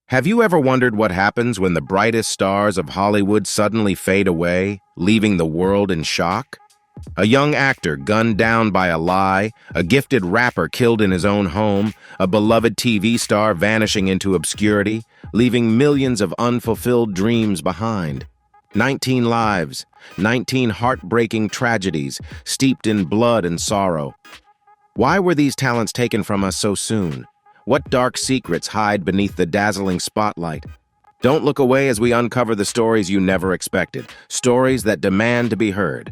Have you ever wondered what happens when the brightest stars of Hollywood suddenly fade away, leaving the world in shock? A young actor gunned down by a lie, a gifted rapper killed in his own home, a beloved TV star vanishing into obscurity, leaving millions of unfulfilled dreams behind. 19 lives, 19 heartbreaking tragedies, steeped in blood and sorrow. Why were these talents taken from us so soon? What dark secrets hide beneath the dazzling spotlight? Don't look away as we uncover the stories you never expected, stories that demand to be heard.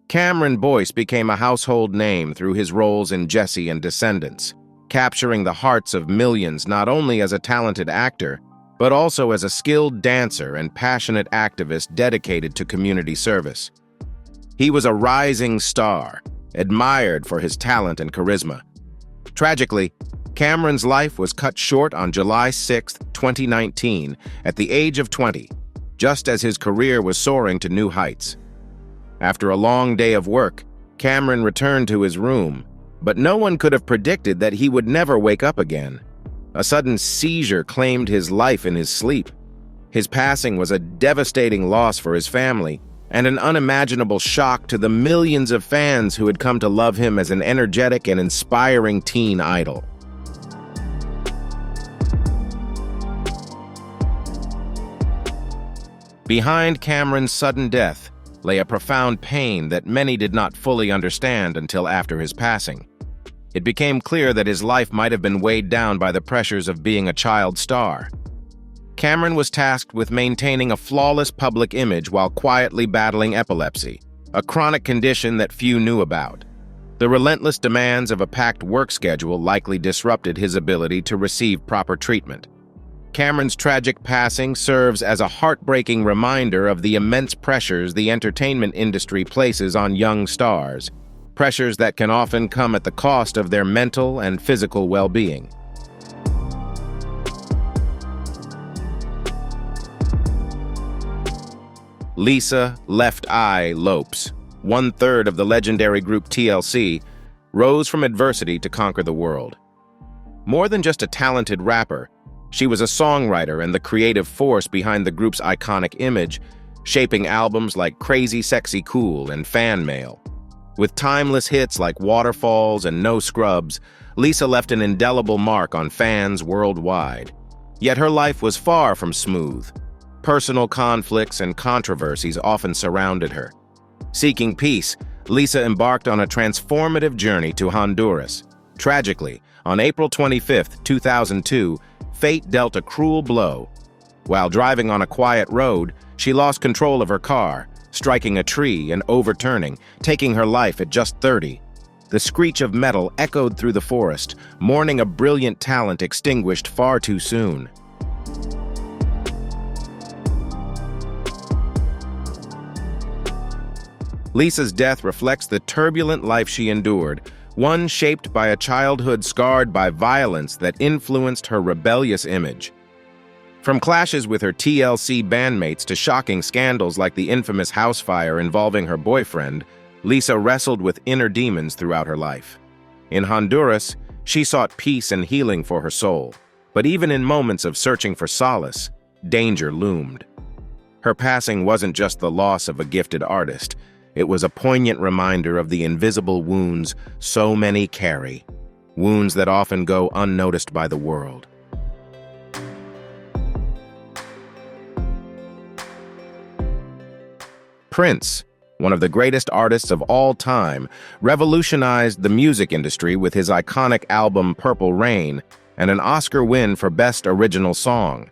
Cameron Boyce became a household name through his roles in Jesse and Descendants, capturing the hearts of millions not only as a talented actor, but also as a skilled dancer and passionate activist dedicated to community service. He was a rising star, admired for his talent and charisma. Tragically, Cameron's life was cut short on July 6, 2019, at the age of 20, just as his career was soaring to new heights. After a long day of work, Cameron returned to his room, but no one could have predicted that he would never wake up again. A sudden seizure claimed his life in his sleep. His passing was a devastating loss for his family, and an unimaginable shock to the millions of fans who had come to love him as an energetic and inspiring teen idol. Behind Cameron's sudden death lay a profound pain that many did not fully understand until after his passing. It became clear that his life might have been weighed down by the pressures of being a child star. Cameron was tasked with maintaining a flawless public image while quietly battling epilepsy, a chronic condition that few knew about. The relentless demands of a packed work schedule likely disrupted his ability to receive proper treatment. Cameron's tragic passing serves as a heartbreaking reminder of the immense pressures the entertainment industry places on young stars, pressures that can often come at the cost of their mental and physical well-being. Lisa Left Eye Lopes, one-third of the legendary group TLC, rose from adversity to conquer the world. More than just a talented rapper, she was a songwriter and the creative force behind the group's iconic image, shaping albums like Crazy Sexy Cool and Fan Mail. With timeless hits like Waterfalls and No Scrubs, Lisa left an indelible mark on fans worldwide. Yet her life was far from smooth. Personal conflicts and controversies often surrounded her. Seeking peace, Lisa embarked on a transformative journey to Honduras. Tragically, on April 25, 2002, fate dealt a cruel blow. While driving on a quiet road, she lost control of her car, striking a tree and overturning, taking her life at just 30. The screech of metal echoed through the forest, mourning a brilliant talent extinguished far too soon. Lisa's death reflects the turbulent life she endured, one shaped by a childhood scarred by violence that influenced her rebellious image. From clashes with her TLC bandmates to shocking scandals like the infamous house fire involving her boyfriend, Lisa wrestled with inner demons throughout her life. In Honduras, she sought peace and healing for her soul, but even in moments of searching for solace, danger loomed. Her passing wasn't just the loss of a gifted artist. It was a poignant reminder of the invisible wounds so many carry, wounds that often go unnoticed by the world. Prince, one of the greatest artists of all time, revolutionized the music industry with his iconic album Purple Rain and an Oscar win for Best Original Song.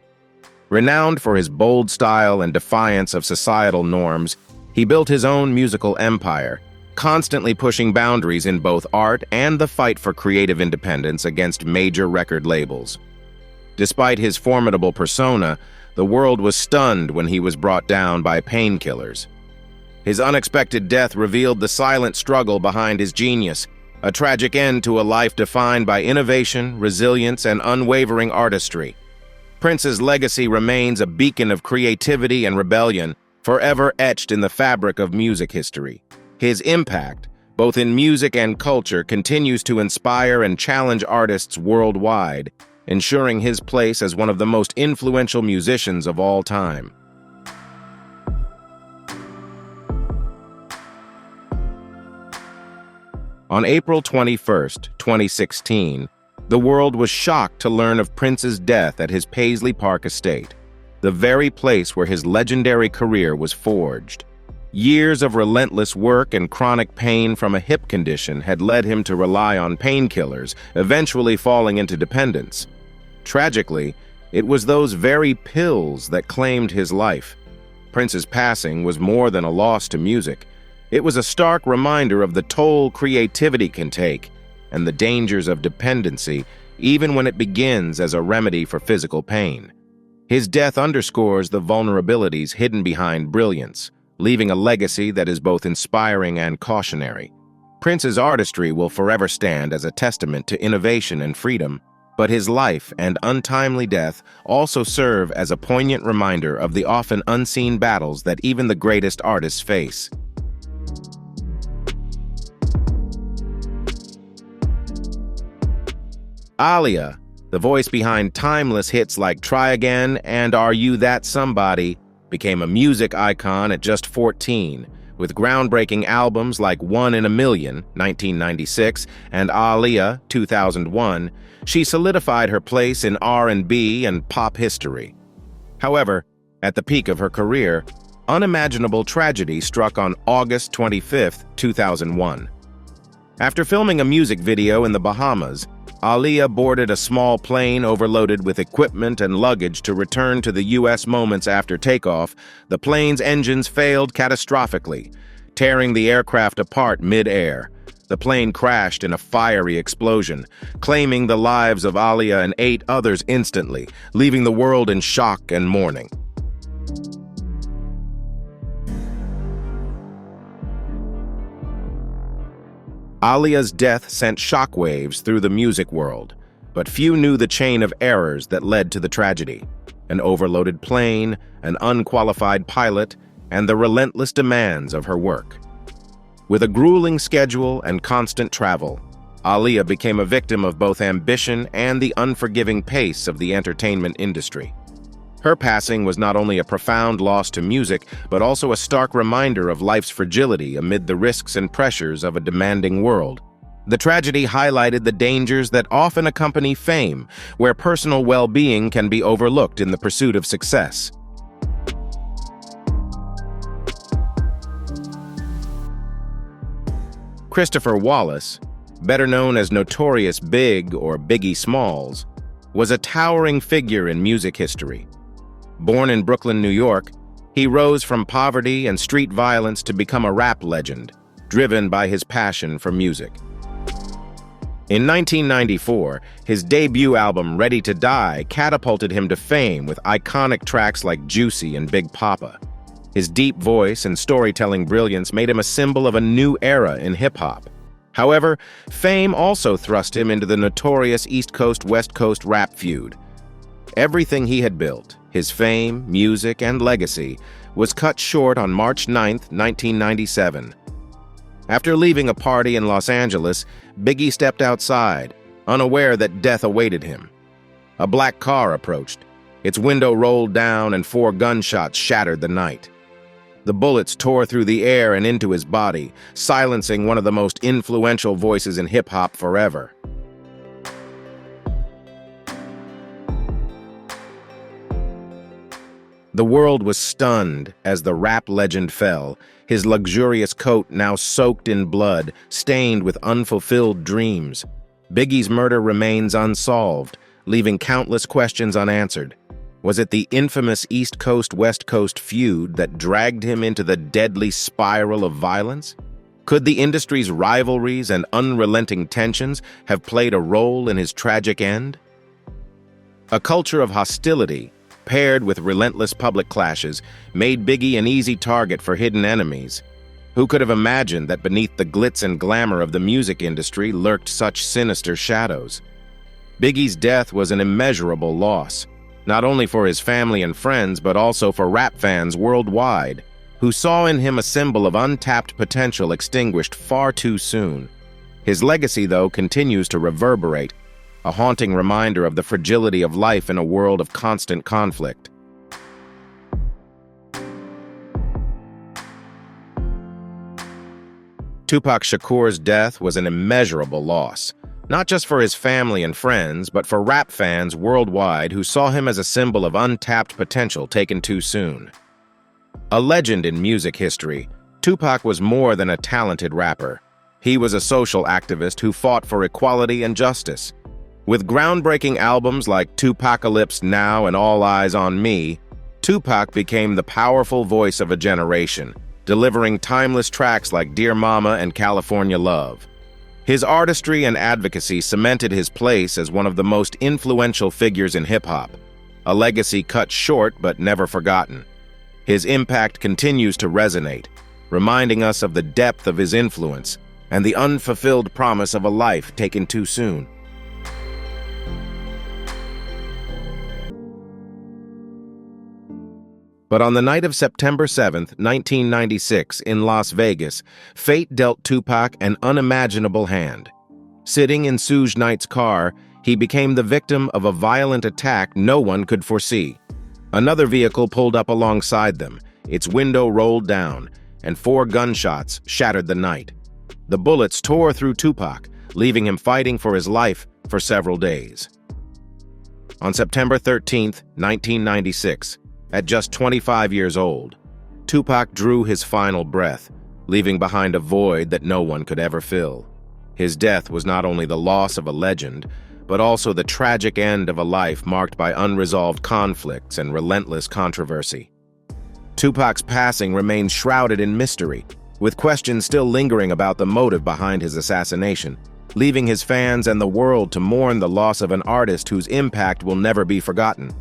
Renowned for his bold style and defiance of societal norms, he built his own musical empire, constantly pushing boundaries in both art and the fight for creative independence against major record labels. Despite his formidable persona, the world was stunned when he was brought down by painkillers. His unexpected death revealed the silent struggle behind his genius, a tragic end to a life defined by innovation, resilience, and unwavering artistry. Prince's legacy remains a beacon of creativity and rebellion, forever etched in the fabric of music history. His impact, both in music and culture, continues to inspire and challenge artists worldwide, ensuring his place as one of the most influential musicians of all time. On April 21, 2016, the world was shocked to learn of Prince's death at his Paisley Park estate, the very place where his legendary career was forged. Years of relentless work and chronic pain from a hip condition had led him to rely on painkillers, eventually falling into dependence. Tragically, it was those very pills that claimed his life. Prince's passing was more than a loss to music. It was a stark reminder of the toll creativity can take and the dangers of dependency, even when it begins as a remedy for physical pain. His death underscores the vulnerabilities hidden behind brilliance, leaving a legacy that is both inspiring and cautionary. Prince's artistry will forever stand as a testament to innovation and freedom, but his life and untimely death also serve as a poignant reminder of the often unseen battles that even the greatest artists face. Aaliyah, the voice behind timeless hits like Try Again and Are You That Somebody, became a music icon at just 14, with groundbreaking albums like One in a Million, 1996, and Aaliyah, 2001. She solidified her place in R&B and pop history. However, at the peak of her career, unimaginable tragedy struck on August 25, 2001. After filming a music video in the Bahamas, Aaliyah boarded a small plane overloaded with equipment and luggage to return to the U.S. Moments after takeoff. The plane's engines failed catastrophically, tearing the aircraft apart mid-air. The plane crashed in a fiery explosion, claiming the lives of Aaliyah and 8 others instantly, leaving the world in shock and mourning. Aaliyah's death sent shockwaves through the music world, but few knew the chain of errors that led to the tragedy: an overloaded plane, an unqualified pilot, and the relentless demands of her work. With a grueling schedule and constant travel, Aaliyah became a victim of both ambition and the unforgiving pace of the entertainment industry. Her passing was not only a profound loss to music, but also a stark reminder of life's fragility amid the risks and pressures of a demanding world. The tragedy highlighted the dangers that often accompany fame, where personal well-being can be overlooked in the pursuit of success. Christopher Wallace, better known as Notorious B.I.G. or Biggie Smalls, was a towering figure in music history. Born in Brooklyn, New York, he rose from poverty and street violence to become a rap legend, driven by his passion for music. In 1994, his debut album, Ready to Die, catapulted him to fame with iconic tracks like Juicy and Big Papa. His deep voice and storytelling brilliance made him a symbol of a new era in hip-hop. However, fame also thrust him into the notorious East Coast-West Coast rap feud. Everything he had built, his fame, music, and legacy, was cut short on March 9, 1997. After leaving a party in Los Angeles, Biggie stepped outside, unaware that death awaited him. A black car approached. Its window rolled down and 4 gunshots shattered the night. The bullets tore through the air and into his body, silencing one of the most influential voices in hip-hop forever. The world was stunned as the rap legend fell, his luxurious coat now soaked in blood, stained with unfulfilled dreams. Biggie's murder remains unsolved, leaving countless questions unanswered. Was it the infamous East Coast-West Coast feud that dragged him into the deadly spiral of violence? Could the industry's rivalries and unrelenting tensions have played a role in his tragic end? A culture of hostility, paired with relentless public clashes, made Biggie an easy target for hidden enemies. Who could have imagined that beneath the glitz and glamour of the music industry lurked such sinister shadows? Biggie's death was an immeasurable loss, not only for his family and friends, but also for rap fans worldwide. who saw in him a symbol of untapped potential extinguished far too soon. His legacy, though, continues to reverberate, a haunting reminder of the fragility of life in a world of constant conflict. Tupac Shakur's death was an immeasurable loss, not just for his family and friends, but for rap fans worldwide who saw him as a symbol of untapped potential taken too soon. A legend in music history, Tupac was more than a talented rapper. He was a social activist who fought for equality and justice. With groundbreaking albums like Tupacalypse Now and All Eyes on Me, Tupac became the powerful voice of a generation, delivering timeless tracks like Dear Mama and California Love. His artistry and advocacy cemented his place as one of the most influential figures in hip-hop, a legacy cut short but never forgotten. His impact continues to resonate, reminding us of the depth of his influence and the unfulfilled promise of a life taken too soon. But on the night of September 7, 1996, in Las Vegas, fate dealt Tupac an unimaginable hand. Sitting in Suge Knight's car, he became the victim of a violent attack no one could foresee. Another vehicle pulled up alongside them, its window rolled down, and 4 gunshots shattered the night. The bullets tore through Tupac, leaving him fighting for his life for several days. On September 13, 1996, at just 25 years old, Tupac drew his final breath, leaving behind a void that no one could ever fill. His death was not only the loss of a legend, but also the tragic end of a life marked by unresolved conflicts and relentless controversy. Tupac's passing remains shrouded in mystery, with questions still lingering about the motive behind his assassination, leaving his fans and the world to mourn the loss of an artist whose impact will never be forgotten.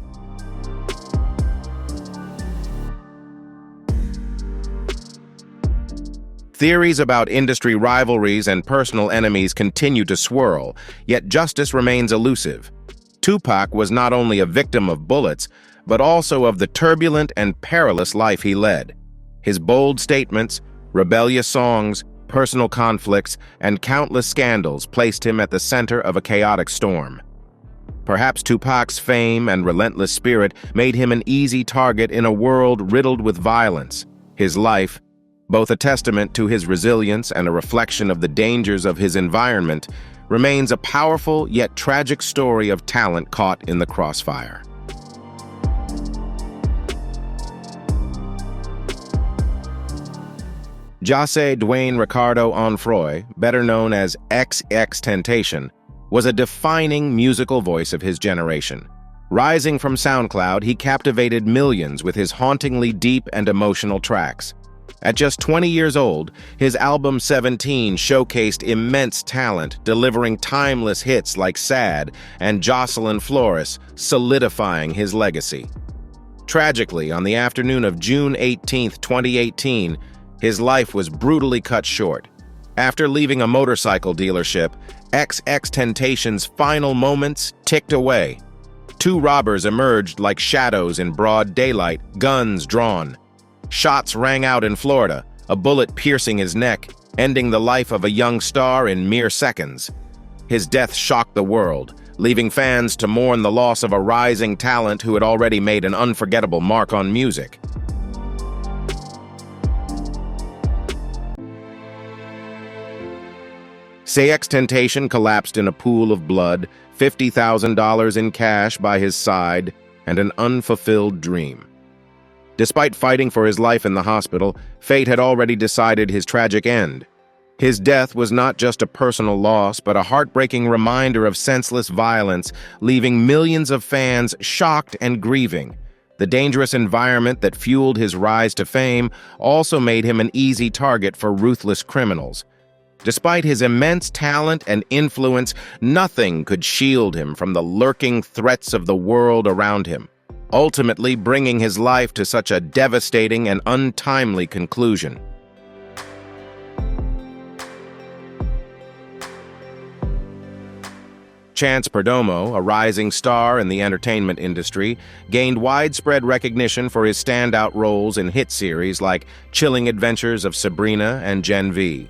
Theories about industry rivalries and personal enemies continue to swirl, yet justice remains elusive. Tupac was not only a victim of bullets, but also of the turbulent and perilous life he led. His bold statements, rebellious songs, personal conflicts, and countless scandals placed him at the center of a chaotic storm. Perhaps Tupac's fame and relentless spirit made him an easy target in a world riddled with violence. His life, both a testament to his resilience and a reflection of the dangers of his environment, remains a powerful yet tragic story of talent caught in the crossfire. Jose Dwayne Ricardo Onfroy, better known as XXXTentacion, was a defining musical voice of his generation. Rising from SoundCloud, he captivated millions with his hauntingly deep and emotional tracks. At just 20 years old, his album 17 showcased immense talent, delivering timeless hits like Sad and Jocelyn Flores, solidifying his legacy. Tragically, on the afternoon of June 18, 2018, his life was brutally cut short. After leaving a motorcycle dealership, XXXTentacion's final moments ticked away. 2 robbers emerged like shadows in broad daylight, guns drawn. Shots rang out in Florida, a bullet piercing his neck, ending the life of a young star in mere seconds. His death shocked the world, leaving fans to mourn the loss of a rising talent who had already made an unforgettable mark on music. XXXTentacion collapsed in a pool of blood, $50,000 in cash by his side, and an unfulfilled dream. Despite fighting for his life in the hospital, fate had already decided his tragic end. His death was not just a personal loss, but a heartbreaking reminder of senseless violence, leaving millions of fans shocked and grieving. The dangerous environment that fueled his rise to fame also made him an easy target for ruthless criminals. Despite his immense talent and influence, nothing could shield him from the lurking threats of the world around him, ultimately bringing his life to such a devastating and untimely conclusion. Chance Perdomo, a rising star in the entertainment industry, gained widespread recognition for his standout roles in hit series like Chilling Adventures of Sabrina and Gen V.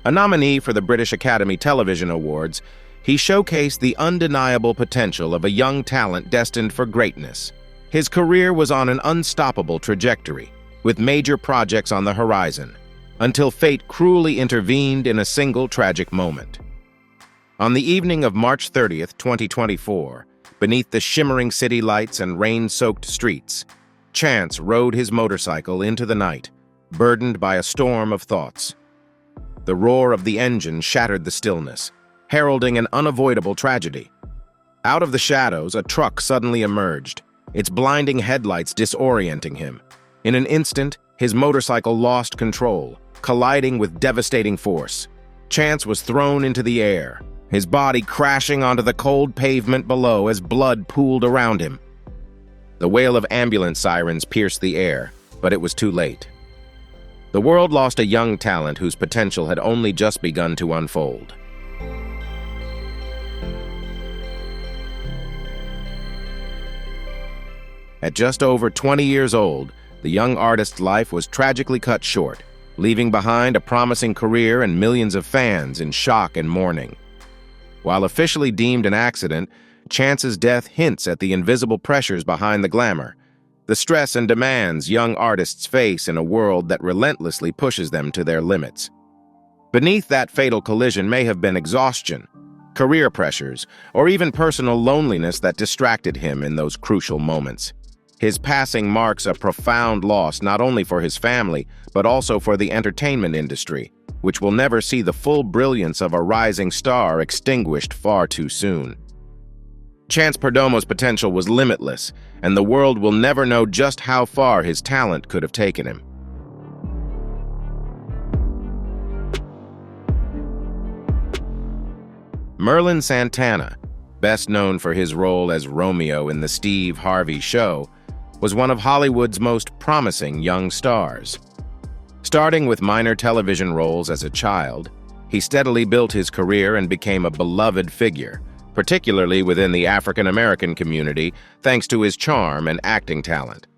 A nominee for the British Academy Television Awards, he showcased the undeniable potential of a young talent destined for greatness. His career was on an unstoppable trajectory, with major projects on the horizon, until fate cruelly intervened in a single tragic moment. On the evening of March 30th, 2024, beneath the shimmering city lights and rain-soaked streets, Chance rode his motorcycle into the night, burdened by a storm of thoughts. The roar of the engine shattered the stillness, heralding an unavoidable tragedy. Out of the shadows, a truck suddenly emerged, its blinding headlights disorienting him. In an instant, his motorcycle lost control, colliding with devastating force. Chance was thrown into the air, his body crashing onto the cold pavement below as blood pooled around him. The wail of ambulance sirens pierced the air, but it was too late. The world lost a young talent whose potential had only just begun to unfold. At just over 20 years old, the young artist's life was tragically cut short, leaving behind a promising career and millions of fans in shock and mourning. While officially deemed an accident, Chance's death hints at the invisible pressures behind the glamour, the stress and demands young artists face in a world that relentlessly pushes them to their limits. Beneath that fatal collision may have been exhaustion, career pressures, or even personal loneliness that distracted him in those crucial moments. His passing marks a profound loss not only for his family, but also for the entertainment industry, which will never see the full brilliance of a rising star extinguished far too soon. Chance Perdomo's potential was limitless, and the world will never know just how far his talent could have taken him. Merlin Santana, best known for his role as Romeo in The Steve Harvey Show, was one of Hollywood's most promising young stars. Starting with minor television roles as a child, he steadily built his career and became a beloved figure, particularly within the African American community, thanks to his charm and acting talent.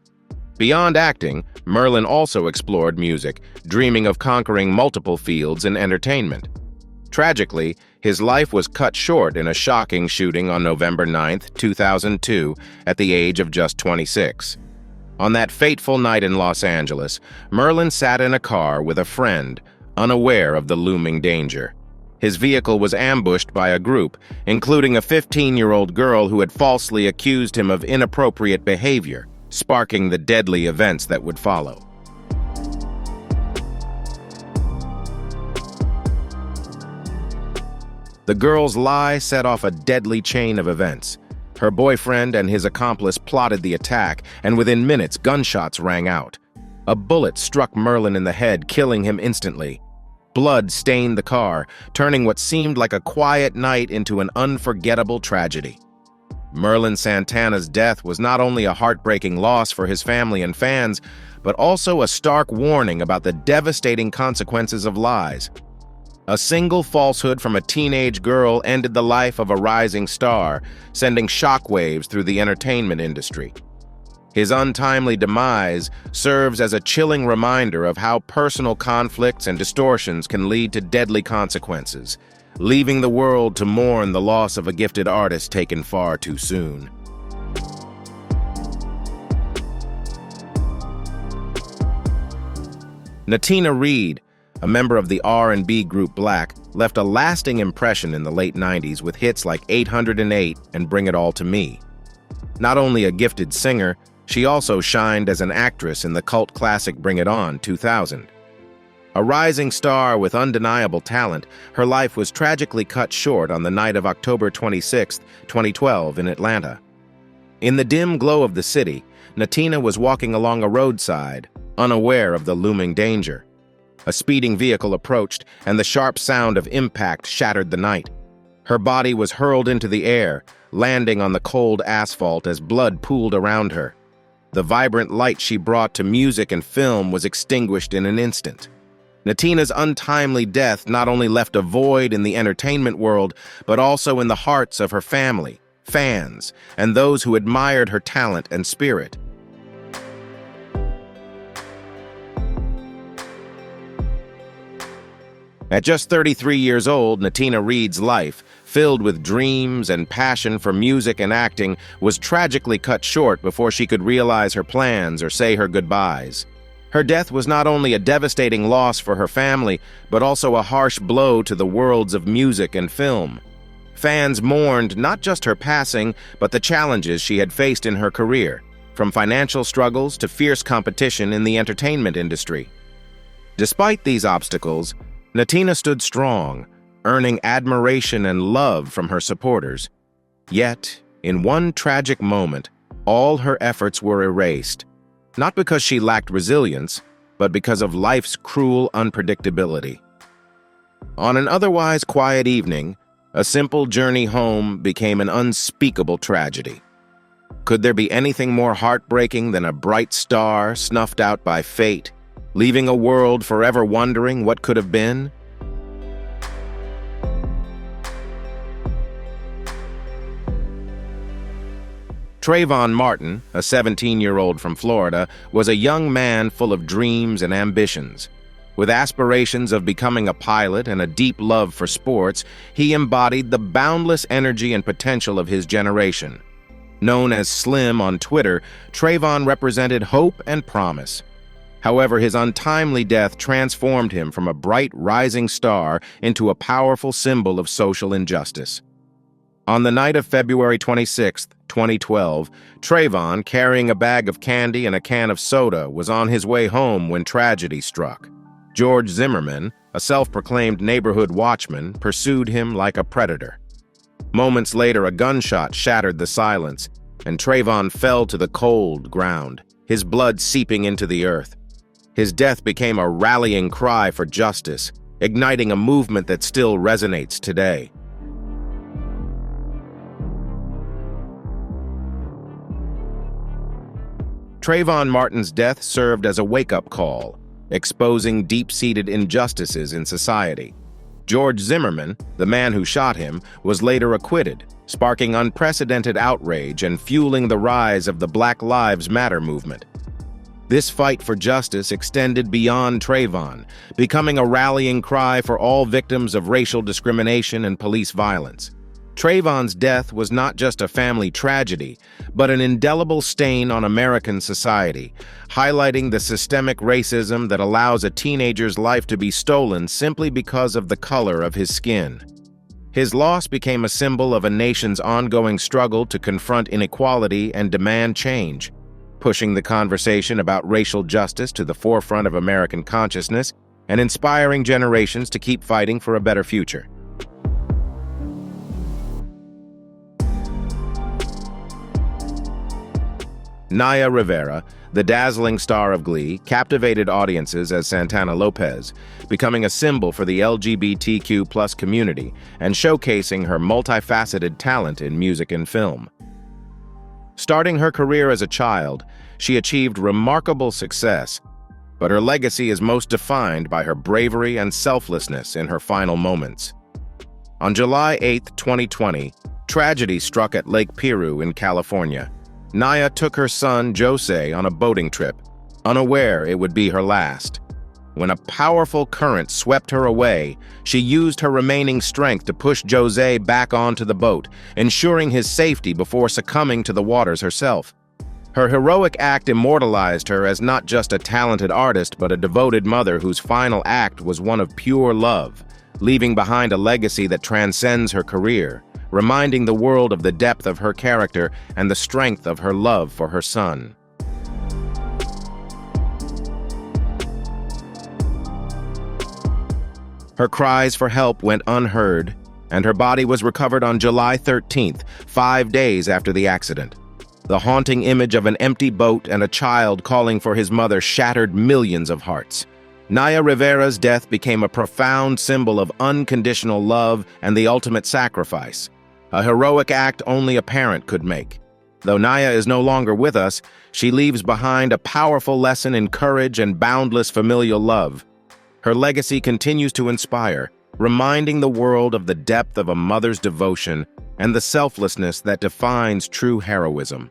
Beyond acting, Merlin also explored music, dreaming of conquering multiple fields in entertainment. Tragically, his life was cut short in a shocking shooting on November 9, 2002, at the age of just 26. On that fateful night in Los Angeles, Merlin sat in a car with a friend, unaware of the looming danger. His vehicle was ambushed by a group, including a 15-year-old girl who had falsely accused him of inappropriate behavior, sparking the deadly events that would follow. The girl's lie set off a deadly chain of events. Her boyfriend and his accomplice plotted the attack, and within minutes, gunshots rang out. A bullet struck Merlin in the head, killing him instantly. Blood stained the car, turning what seemed like a quiet night into an unforgettable tragedy. Merlin Santana's death was not only a heartbreaking loss for his family and fans, but also a stark warning about the devastating consequences of lies. A single falsehood from a teenage girl ended the life of a rising star, sending shockwaves through the entertainment industry. His untimely demise serves as a chilling reminder of how personal conflicts and distortions can lead to deadly consequences, leaving the world to mourn the loss of a gifted artist taken far too soon. Natina Reed, a member of the R&B group Black, left a lasting impression in the late 90s with hits like 808 and Bring It All to Me. Not only a gifted singer, she also shined as an actress in the cult classic Bring It On 2000. A rising star with undeniable talent, her life was tragically cut short on the night of October 26, 2012 in Atlanta. In the dim glow of the city, Natina was walking along a roadside, unaware of the looming danger. A speeding vehicle approached, and the sharp sound of impact shattered the night. Her body was hurled into the air, landing on the cold asphalt as blood pooled around her. The vibrant light she brought to music and film was extinguished in an instant. Natina's untimely death not only left a void in the entertainment world, but also in the hearts of her family, fans, and those who admired her talent and spirit. At just 33 years old, Natina Reed's life, filled with dreams and passion for music and acting, was tragically cut short before she could realize her plans or say her goodbyes. Her death was not only a devastating loss for her family, but also a harsh blow to the worlds of music and film. Fans mourned not just her passing, but the challenges she had faced in her career, from financial struggles to fierce competition in the entertainment industry. Despite these obstacles, Natina stood strong, earning admiration and love from her supporters. Yet, in one tragic moment, all her efforts were erased, not because she lacked resilience, but because of life's cruel unpredictability. On an otherwise quiet evening, a simple journey home became an unspeakable tragedy. Could there be anything more heartbreaking than a bright star snuffed out by fate, leaving a world forever wondering what could have been? Trayvon Martin, a 17-year-old from Florida, was a young man full of dreams and ambitions. With aspirations of becoming a pilot and a deep love for sports, he embodied the boundless energy and potential of his generation. Known as Slim on Twitter, Trayvon represented hope and promise. However, his untimely death transformed him from a bright rising star into a powerful symbol of social injustice. On the night of February 26, 2012, Trayvon, carrying a bag of candy and a can of soda, was on his way home when tragedy struck. George Zimmerman, a self-proclaimed neighborhood watchman, pursued him like a predator. Moments later, a gunshot shattered the silence, and Trayvon fell to the cold ground, his blood seeping into the earth. His death became a rallying cry for justice, igniting a movement that still resonates today. Trayvon Martin's death served as a wake-up call, exposing deep-seated injustices in society. George Zimmerman, the man who shot him, was later acquitted, sparking unprecedented outrage and fueling the rise of the Black Lives Matter movement. This fight for justice extended beyond Trayvon, becoming a rallying cry for all victims of racial discrimination and police violence. Trayvon's death was not just a family tragedy, but an indelible stain on American society, highlighting the systemic racism that allows a teenager's life to be stolen simply because of the color of his skin. His loss became a symbol of a nation's ongoing struggle to confront inequality and demand change, pushing the conversation about racial justice to the forefront of American consciousness and inspiring generations to keep fighting for a better future. Naya Rivera, the dazzling star of Glee, captivated audiences as Santana Lopes, becoming a symbol for the LGBTQ+ community and showcasing her multifaceted talent in music and film. Starting her career as a child, she achieved remarkable success, but her legacy is most defined by her bravery and selflessness in her final moments. On July 8, 2020, tragedy struck at Lake Piru in California. Naya took her son, Jose, on a boating trip, unaware it would be her last. When a powerful current swept her away, she used her remaining strength to push Jose back onto the boat, ensuring his safety before succumbing to the waters herself. Her heroic act immortalized her as not just a talented artist, but a devoted mother whose final act was one of pure love, leaving behind a legacy that transcends her career, reminding the world of the depth of her character and the strength of her love for her son. Her cries for help went unheard, and her body was recovered on July 13th, 5 days after the accident. The haunting image of an empty boat and a child calling for his mother shattered millions of hearts. Naya Rivera's death became a profound symbol of unconditional love and the ultimate sacrifice, a heroic act only a parent could make. Though Naya is no longer with us, she leaves behind a powerful lesson in courage and boundless familial love. Her legacy continues to inspire, reminding the world of the depth of a mother's devotion and the selflessness that defines true heroism.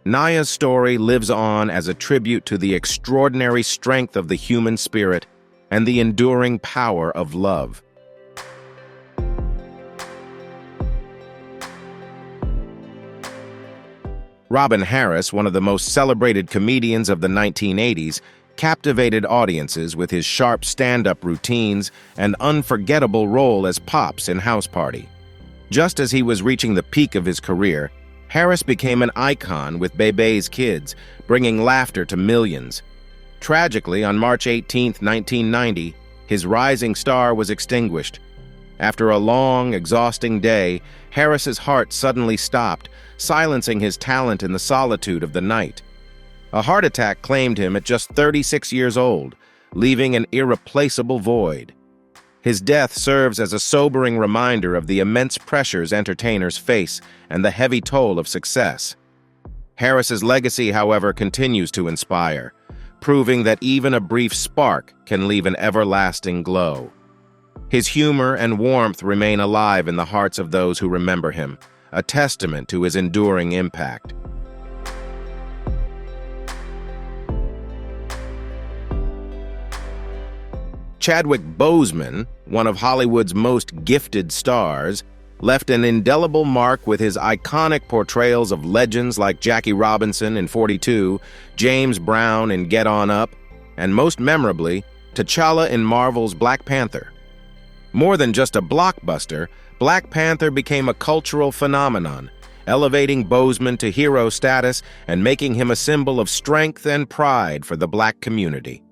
Naya's story lives on as a tribute to the extraordinary strength of the human spirit and the enduring power of love. Robin Harris, one of the most celebrated comedians of the 1980s, captivated audiences with his sharp stand-up routines and unforgettable role as Pops in House Party. Just as he was reaching the peak of his career, Harris became an icon with Bebe's Kids, bringing laughter to millions. Tragically, on March 18, 1990, his rising star was extinguished. After a long, exhausting day, Harris's heart suddenly stopped, silencing his talent in the solitude of the night. A heart attack claimed him at just 36 years old, leaving an irreplaceable void. His death serves as a sobering reminder of the immense pressures entertainers face and the heavy toll of success. Harris's legacy, however, continues to inspire, proving that even a brief spark can leave an everlasting glow. His humor and warmth remain alive in the hearts of those who remember him, a testament to his enduring impact. Chadwick Boseman, one of Hollywood's most gifted stars, left an indelible mark with his iconic portrayals of legends like Jackie Robinson in 42, James Brown in Get On Up, and most memorably, T'Challa in Marvel's Black Panther. More than just a blockbuster, Black Panther became a cultural phenomenon, elevating Boseman to hero status and making him a symbol of strength and pride for the Black community.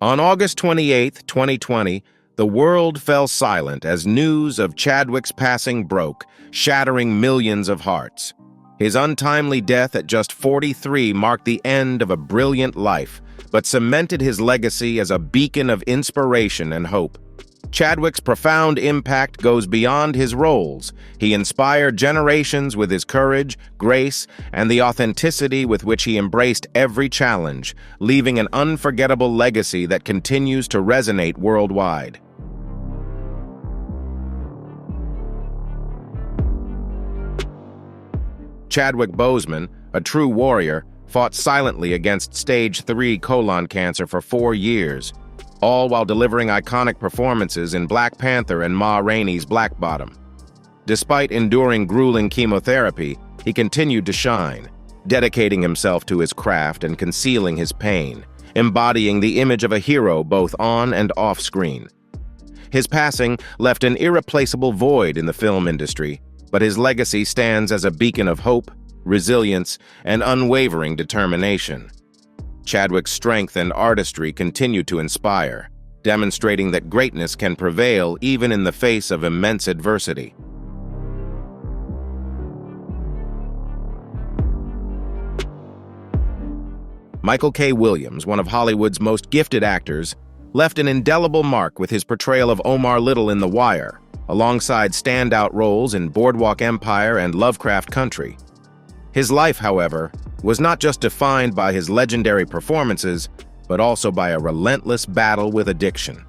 On August 28, 2020, the world fell silent as news of Chadwick's passing broke, shattering millions of hearts. His untimely death at just 43 marked the end of a brilliant life, but cemented his legacy as a beacon of inspiration and hope. Chadwick's profound impact goes beyond his roles. He inspired generations with his courage, grace, and the authenticity with which he embraced every challenge, leaving an unforgettable legacy that continues to resonate worldwide. Chadwick Boseman, a true warrior, fought silently against stage 3 colon cancer for 4 years, all while delivering iconic performances in Black Panther and Ma Rainey's Black Bottom. Despite enduring grueling chemotherapy, he continued to shine, dedicating himself to his craft and concealing his pain, embodying the image of a hero both on and off screen. His passing left an irreplaceable void in the film industry, but his legacy stands as a beacon of hope, resilience, and unwavering determination. Chadwick's strength and artistry continue to inspire, demonstrating that greatness can prevail even in the face of immense adversity. Michael K. Williams, one of Hollywood's most gifted actors, left an indelible mark with his portrayal of Omar Little in The Wire, alongside standout roles in Boardwalk Empire and Lovecraft Country. His life, however, was not just defined by his legendary performances, but also by a relentless battle with addiction.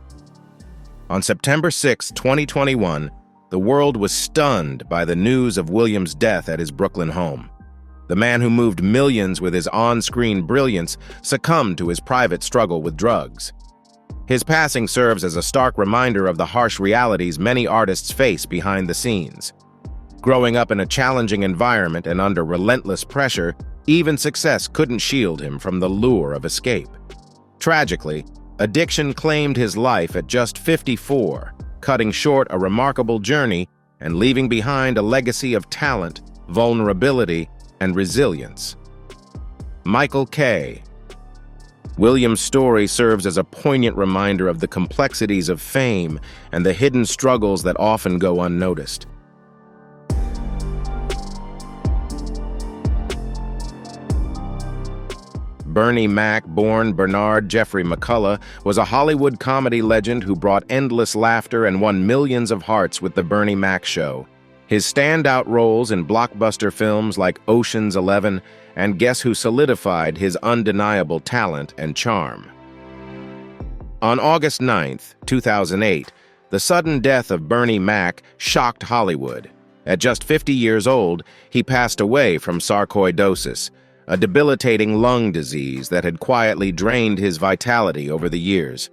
On September 6, 2021, the world was stunned by the news of Williams' death at his Brooklyn home. The man who moved millions with his on-screen brilliance succumbed to his private struggle with drugs. His passing serves as a stark reminder of the harsh realities many artists face behind the scenes. Growing up in a challenging environment and under relentless pressure, even success couldn't shield him from the lure of escape. Tragically, addiction claimed his life at just 54, cutting short a remarkable journey and leaving behind a legacy of talent, vulnerability, and resilience. Michael K. Williams' story serves as a poignant reminder of the complexities of fame and the hidden struggles that often go unnoticed. Bernie Mac, born Bernard Jeffrey McCullough, was a Hollywood comedy legend who brought endless laughter and won millions of hearts with The Bernie Mac Show. His standout roles in blockbuster films like Ocean's 11 and Guess Who solidified his undeniable talent and charm. On August 9, 2008, the sudden death of Bernie Mac shocked Hollywood. At just 50 years old, he passed away from sarcoidosis, a debilitating lung disease that had quietly drained his vitality over the years.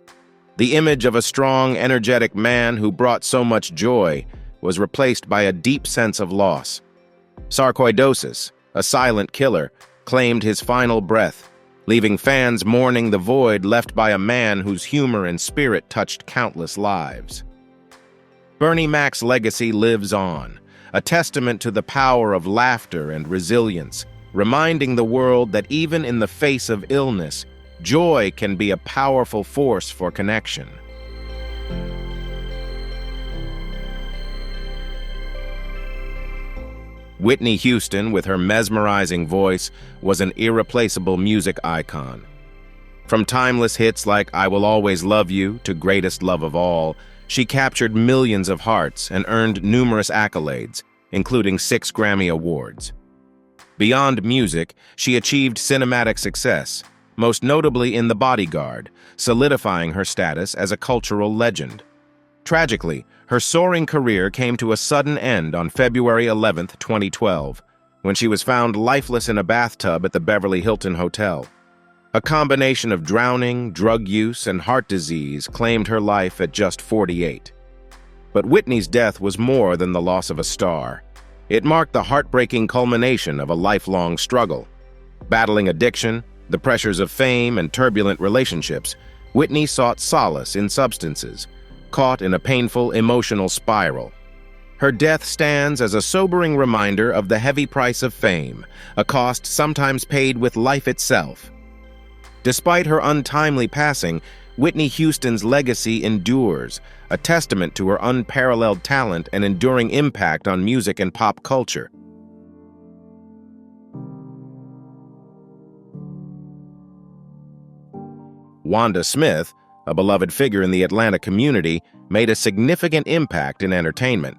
The image of a strong, energetic man who brought so much joy was replaced by a deep sense of loss. Sarcoidosis, a silent killer, claimed his final breath, leaving fans mourning the void left by a man whose humor and spirit touched countless lives. Bernie Mac's legacy lives on, a testament to the power of laughter and resilience, reminding the world that even in the face of illness, joy can be a powerful force for connection. Whitney Houston, with her mesmerizing voice, was an irreplaceable music icon. From timeless hits like I Will Always Love You to Greatest Love of All, she captured millions of hearts and earned numerous accolades, including 6 Grammy Awards. Beyond music, she achieved cinematic success, most notably in The Bodyguard, solidifying her status as a cultural legend. Tragically, her soaring career came to a sudden end on February 11, 2012, when she was found lifeless in a bathtub at the Beverly Hilton Hotel. A combination of drowning, drug use, and heart disease claimed her life at just 48. But Whitney's death was more than the loss of a star. It marked the heartbreaking culmination of a lifelong struggle. Battling addiction, the pressures of fame, and turbulent relationships, Whitney sought solace in substances, caught in a painful emotional spiral. Her death stands as a sobering reminder of the heavy price of fame, a cost sometimes paid with life itself. Despite her untimely passing, Whitney Houston's legacy endures, a testament to her unparalleled talent and enduring impact on music and pop culture. Wanda Smith, a beloved figure in the Atlanta community, made a significant impact in entertainment.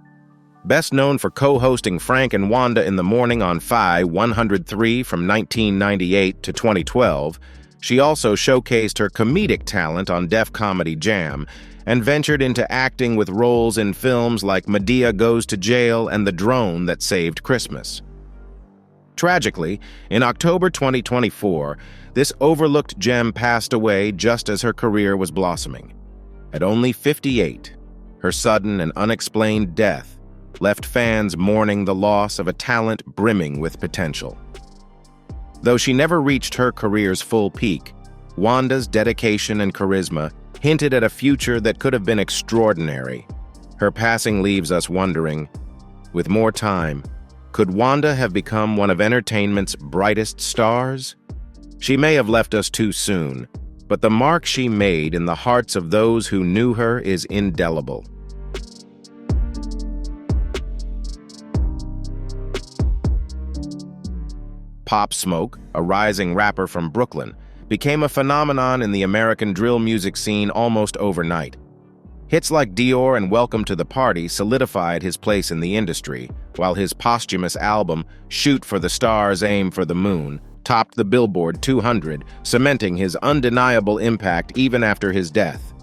Best known for co-hosting Frank and Wanda in the Morning on Phi 103 from 1998 to 2012, she also showcased her comedic talent on Def Comedy Jam and ventured into acting with roles in films like Madea Goes to Jail and The Drone That Saved Christmas. Tragically, in October 2024, this overlooked gem passed away just as her career was blossoming. At only 58, her sudden and unexplained death left fans mourning the loss of a talent brimming with potential. Though she never reached her career's full peak, Wanda's dedication and charisma hinted at a future that could have been extraordinary. Her passing leaves us wondering, with more time, could Wanda have become one of entertainment's brightest stars? She may have left us too soon, but the mark she made in the hearts of those who knew her is indelible. Pop Smoke, a rising rapper from Brooklyn, became a phenomenon in the American drill music scene almost overnight. Hits like Dior and Welcome to the Party solidified his place in the industry, while his posthumous album, Shoot for the Stars, Aim for the Moon, topped the Billboard 200, cementing his undeniable impact even after his death.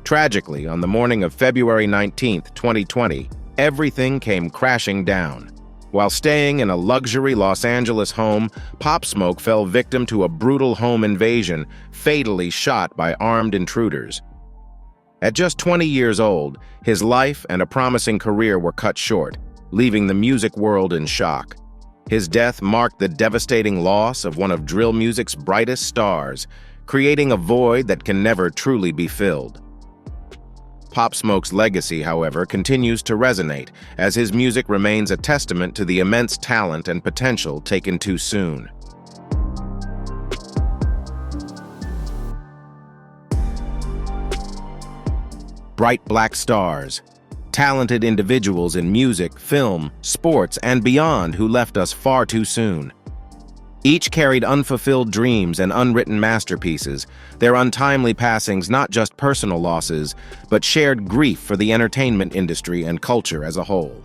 Tragically, on the morning of February 19, 2020, everything came crashing down. While staying in a luxury Los Angeles home, Pop Smoke fell victim to a brutal home invasion, fatally shot by armed intruders. At just 20 years old, his life and a promising career were cut short, leaving the music world in shock. His death marked the devastating loss of one of drill music's brightest stars, creating a void that can never truly be filled. Pop Smoke's legacy, however, continues to resonate, as his music remains a testament to the immense talent and potential taken too soon. Bright black stars, talented individuals in music, film, sports, and beyond who left us far too soon. Each carried unfulfilled dreams and unwritten masterpieces, their untimely passings not just personal losses, but shared grief for the entertainment industry and culture as a whole.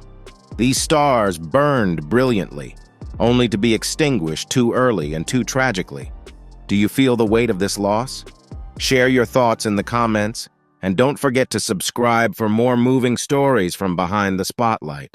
These stars burned brilliantly, only to be extinguished too early and too tragically. Do you feel the weight of this loss? Share your thoughts in the comments, and don't forget to subscribe for more moving stories from behind the spotlight.